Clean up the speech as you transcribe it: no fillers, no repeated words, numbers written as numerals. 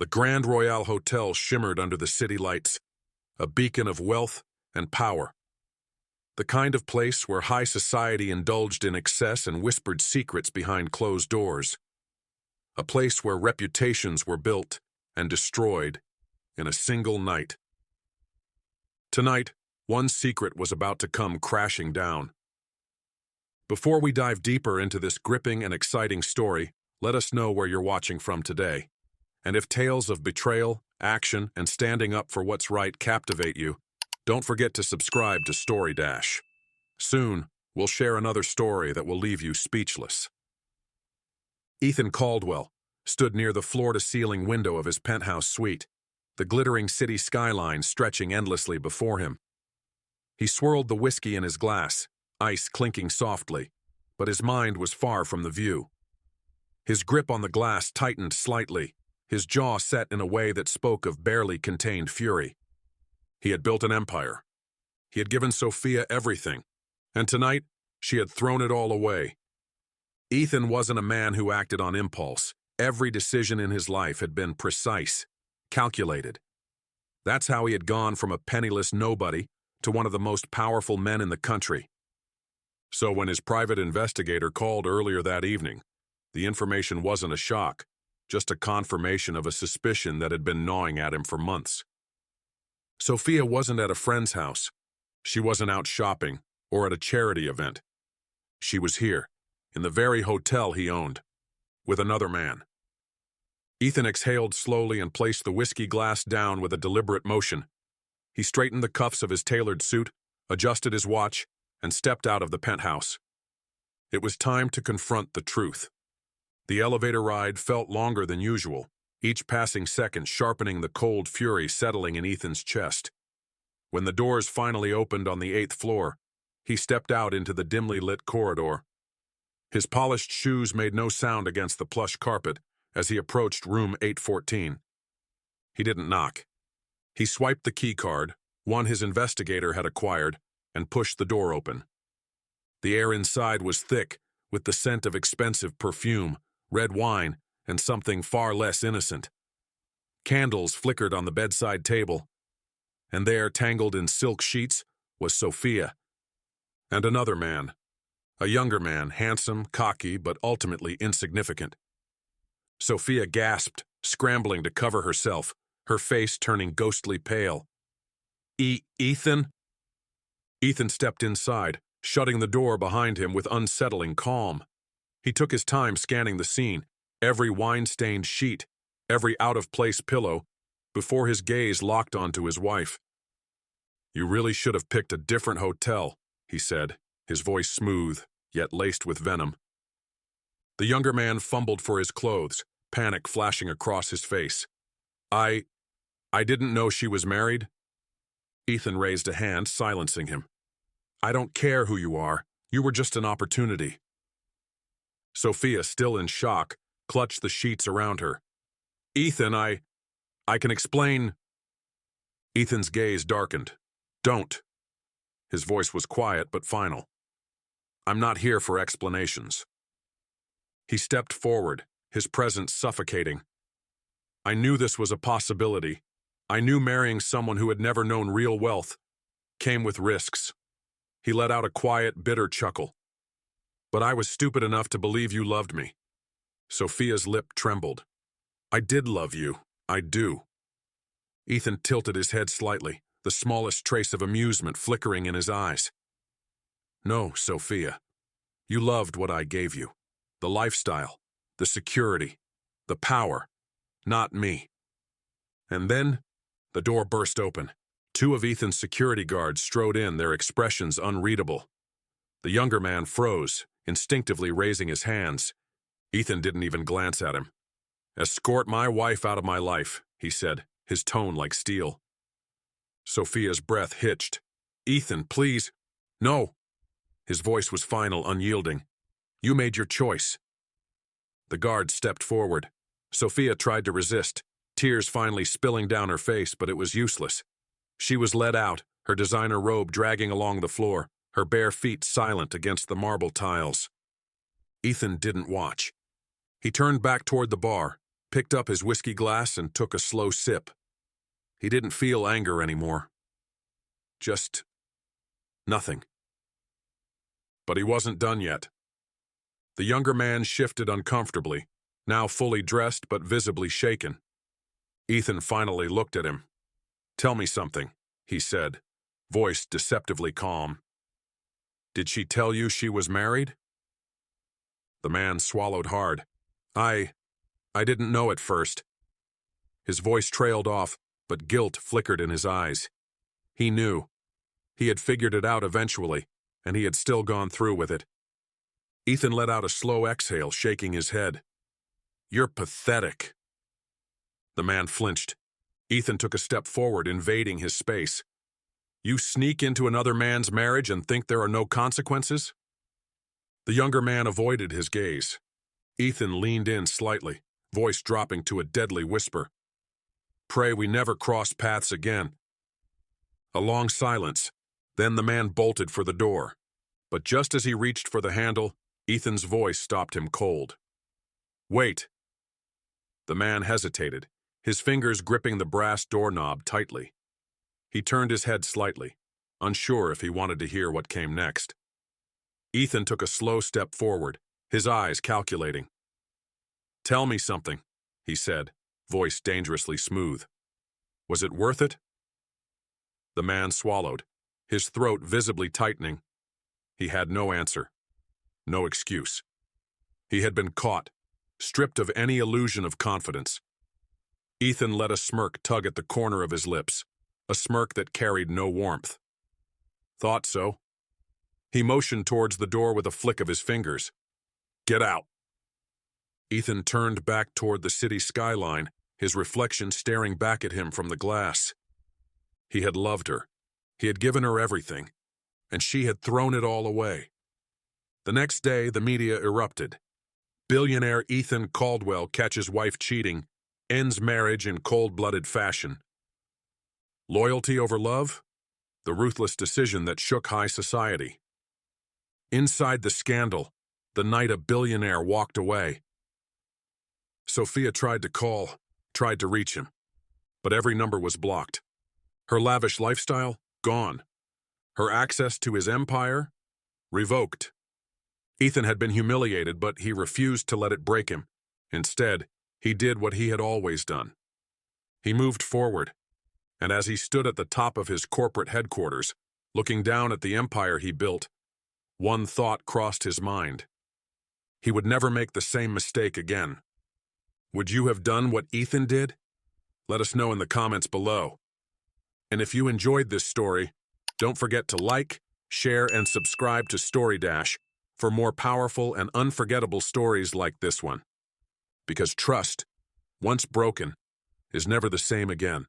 The Grand Royale Hotel shimmered under the city lights, a beacon of wealth and power. The kind of place where high society indulged in excess and whispered secrets behind closed doors. A place where reputations were built and destroyed in a single night. Tonight, one secret was about to come crashing down. Before we dive deeper into this gripping and exciting story, let us know where you're watching from today. And if tales of betrayal, action, and standing up for what's right captivate you, don't forget to subscribe to Story Dash. Soon, we'll share another story that will leave you speechless. Ethan Caldwell stood near the floor-to-ceiling window of his penthouse suite, the glittering city skyline stretching endlessly before him. He swirled the whiskey in his glass, ice clinking softly, but his mind was far from the view. His grip on the glass tightened slightly, his jaw set in a way that spoke of barely contained fury. He had built an empire. He had given Sophia everything, and tonight she had thrown it all away. Ethan wasn't a man who acted on impulse. Every decision in his life had been precise, calculated. That's how he had gone from a penniless nobody to one of the most powerful men in the country. So when his private investigator called earlier that evening, the information wasn't a shock, just a confirmation of a suspicion that had been gnawing at him for months. Sophia wasn't at a friend's house. She wasn't out shopping or at a charity event. She was here, in the very hotel he owned, with another man. Ethan exhaled slowly and placed the whiskey glass down with a deliberate motion. He straightened the cuffs of his tailored suit, adjusted his watch, and stepped out of the penthouse. It was time to confront the truth. The elevator ride felt longer than usual, each passing second sharpening the cold fury settling in Ethan's chest. When the doors finally opened on the 8th floor, he stepped out into the dimly lit corridor. His polished shoes made no sound against the plush carpet as he approached room 814. He didn't knock. He swiped the key card, one his investigator had acquired, and pushed the door open. The air inside was thick, with the scent of expensive perfume, red wine, and something far less innocent. Candles flickered on the bedside table, and there, tangled in silk sheets, was Sophia. And another man. A younger man, handsome, cocky, but ultimately insignificant. Sophia gasped, scrambling to cover herself, her face turning ghostly pale. Ethan? Ethan stepped inside, shutting the door behind him with unsettling calm. He took his time scanning the scene, every wine-stained sheet, every out-of-place pillow, before his gaze locked onto his wife. "You really should have picked a different hotel," he said, his voice smooth, yet laced with venom. The younger man fumbled for his clothes, panic flashing across his face. I didn't know she was married." Ethan raised a hand, silencing him. "I don't care who you are. You were just an opportunity." Sophia, still in shock, clutched the sheets around her. "Ethan, I can explain." Ethan's gaze darkened. "Don't." His voice was quiet but final. "I'm not here for explanations." He stepped forward, his presence suffocating. "I knew this was a possibility. I knew marrying someone who had never known real wealth came with risks." He let out a quiet, bitter chuckle. "But I was stupid enough to believe you loved me." Sophia's lip trembled. "I did love you. I do." Ethan tilted his head slightly, the smallest trace of amusement flickering in his eyes. "No, Sophia. You loved what I gave you. The lifestyle, the security, the power. Not me." And then, the door burst open. Two of Ethan's security guards strode in, their expressions unreadable. The younger man froze, instinctively raising his hands. Ethan didn't even glance at him. "Escort my wife out of my life," he said, his tone like steel. Sophia's breath hitched. "Ethan, please." "No." His voice was final, unyielding. "You made your choice." The guard stepped forward. Sophia tried to resist, tears finally spilling down her face, but it was useless. She was led out, her designer robe dragging along the floor, her bare feet silent against the marble tiles. Ethan didn't watch. He turned back toward the bar, picked up his whiskey glass and took a slow sip. He didn't feel anger anymore. Just nothing. But he wasn't done yet. The younger man shifted uncomfortably, now fully dressed but visibly shaken. Ethan finally looked at him. "Tell me something," he said, voice deceptively calm. "Did she tell you she was married?" The man swallowed hard. I didn't know at first." His voice trailed off, but guilt flickered in his eyes. He knew. He had figured it out eventually, and he had still gone through with it. Ethan let out a slow exhale, shaking his head. "You're pathetic." The man flinched. Ethan took a step forward, invading his space. "You sneak into another man's marriage and think there are no consequences?" The younger man avoided his gaze. Ethan leaned in slightly, voice dropping to a deadly whisper. "Pray we never cross paths again." A long silence. Then the man bolted for the door. But just as he reached for the handle, Ethan's voice stopped him cold. "Wait." The man hesitated, his fingers gripping the brass doorknob tightly. He turned his head slightly, unsure if he wanted to hear what came next. Ethan took a slow step forward, his eyes calculating. "Tell me something," he said, voice dangerously smooth. "Was it worth it?" The man swallowed, his throat visibly tightening. He had no answer, no excuse. He had been caught, stripped of any illusion of confidence. Ethan let a smirk tug at the corner of his lips, a smirk that carried no warmth. "Thought so." He motioned towards the door with a flick of his fingers. "Get out." Ethan turned back toward the city skyline, his reflection staring back at him from the glass. He had loved her. He had given her everything, and she had thrown it all away. The next day, the media erupted. Billionaire Ethan Caldwell catches wife cheating, ends marriage in cold-blooded fashion. Loyalty over love? The ruthless decision that shook high society. Inside the scandal, the night a billionaire walked away. Sophia tried to call, tried to reach him, but every number was blocked. Her lavish lifestyle, gone. Her access to his empire, revoked. Ethan had been humiliated, but he refused to let it break him. Instead, he did what he had always done. He moved forward, and as he stood at the top of his corporate headquarters, looking down at the empire he built, one thought crossed his mind. He would never make the same mistake again. Would you have done what Ethan did? Let us know in the comments below. And if you enjoyed this story, don't forget to like, share, and subscribe to Story Dash for more powerful and unforgettable stories like this one. Because trust, once broken, is never the same again.